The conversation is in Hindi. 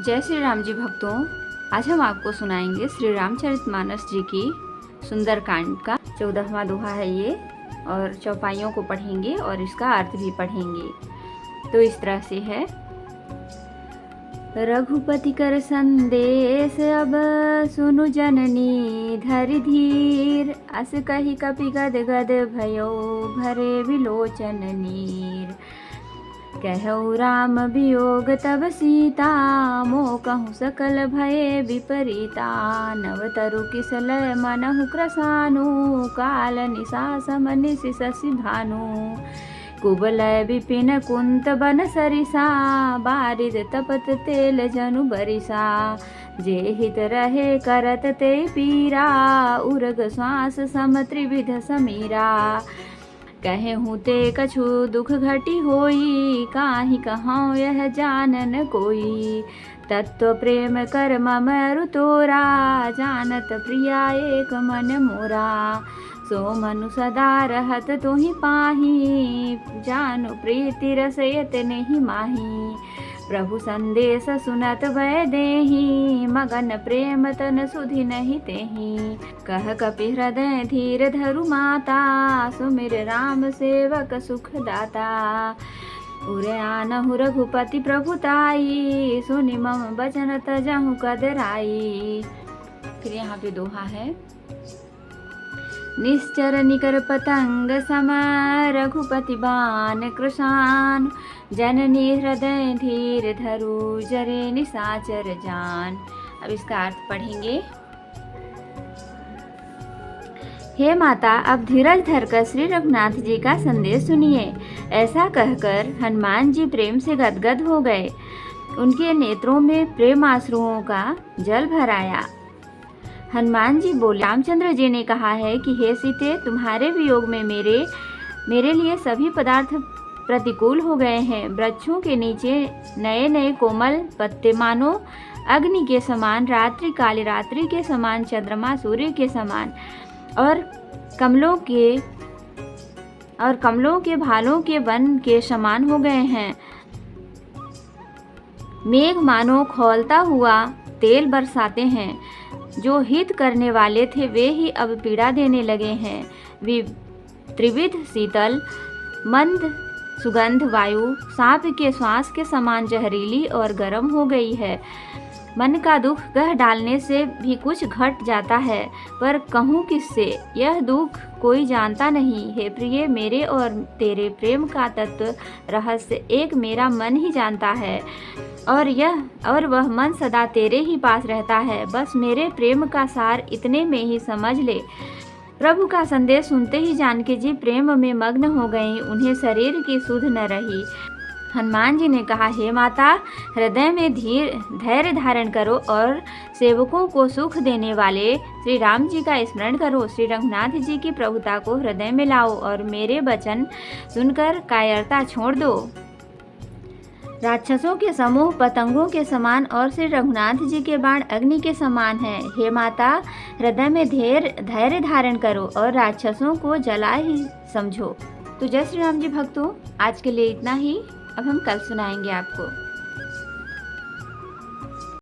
जय श्री राम जी भक्तों, आज हम आपको सुनाएंगे श्री रामचरितमानस जी की सुंदर कांड का 14वां दोहा है ये। और चौपाइयों को पढ़ेंगे और इसका अर्थ भी पढ़ेंगे। तो इस तरह से है। रघुपति कर संदेश अब सुनु जननी धरि धीर, अस कही कपि गद गद भयो भरे विलोचन नीर। कहु राम वियोग तब सीता, मोह कहूँ सकल भये विपरीता। नव तरु किसलय मनहु क्रसानु, काल निशा सम निशि शशि भानु। कुबलय विपिन कुंत बन सरिसा, बारिद तपत तेल जनु बरिसा। जे हित रहे करत ते पीरा, उरग श्वास सम त्रिविध समीरा। कहे हूँ ते कछु दुख घटी होई, काहि कहूँ यह जानन कोई। तत्व प्रेम कर मम अरु तोरा, जानत प्रिया एक मन मोरा। सो मनु सदा रहत तुहि पाही, जानु प्रीति रस यतने माही। प्रभु संदेश सुनत भय देहि, मगन प्रेम तन सुधि नहीं तेहि। कह कपि हृदय धीर धरु माता, सुमिर राम सेवक सुख दाता। उरे आनहु रघुपति प्रभुताई, सुनि मम बचन तजहु कदराई। फिर यहाँ पे दोहा है। निश्चर निकर पतंग सम, रघुपति बान कृशान। जननी हृदय धीर धरु, जरे निशाचर जान। अब इसका अर्थ पढ़ेंगे। हे माता, अब धीरज धरकर श्री रघुनाथ जी का संदेश सुनिए। ऐसा कहकर हनुमान जी प्रेम से गदगद हो गए। उनके नेत्रों में प्रेम आंसुओं का जल भर आया। हनुमान जी बोले, रामचंद्र जी ने कहा है कि हे सीते, तुम्हारे वियोग में मेरे लिए सभी पदार्थ प्रतिकूल हो गए हैं। वृक्षों के नीचे नए नए कोमल पत्ते मानो अग्नि के समान, रात्रि काली रात्रि के समान, चंद्रमा सूर्य के समान, और कमलों के भालों के वन के समान हो गए हैं। मेघ मानो खौलता हुआ तेल बरसाते हैं। जो हित करने वाले थे वे ही अब पीड़ा देने लगे हैं। त्रिविध शीतल मंद सुगंध वायु सांप के श्वास के समान जहरीली और गर्म हो गई है। मन का दुख कह डालने से भी कुछ घट जाता है, पर कहूँ किससे, यह दुख कोई जानता नहीं। हे प्रिय, मेरे और तेरे प्रेम का तत्व रहस्य एक मेरा मन ही जानता है, और वह मन सदा तेरे ही पास रहता है। बस मेरे प्रेम का सार इतने में ही समझ ले। प्रभु का संदेश सुनते ही जानकी जी प्रेम में मग्न हो गईं। उन्हें शरीर की सुध न रही। हनुमान जी ने कहा, हे माता, हृदय में धैर्य धारण करो और सेवकों को सुख देने वाले श्री राम जी का स्मरण करो। श्री रघुनाथ जी की प्रभुता को हृदय में लाओ और मेरे वचन सुनकर कायरता छोड़ दो। राक्षसों के समूह पतंगों के समान और श्री रघुनाथ जी के बाण अग्नि के समान हैं। हे माता, हृदय में धैर्य धारण करो और राक्षसों को जला ही समझो। तो जय श्री राम जी भक्तों, आज के लिए इतना ही। अब हम कल सुनाएंगे आपको।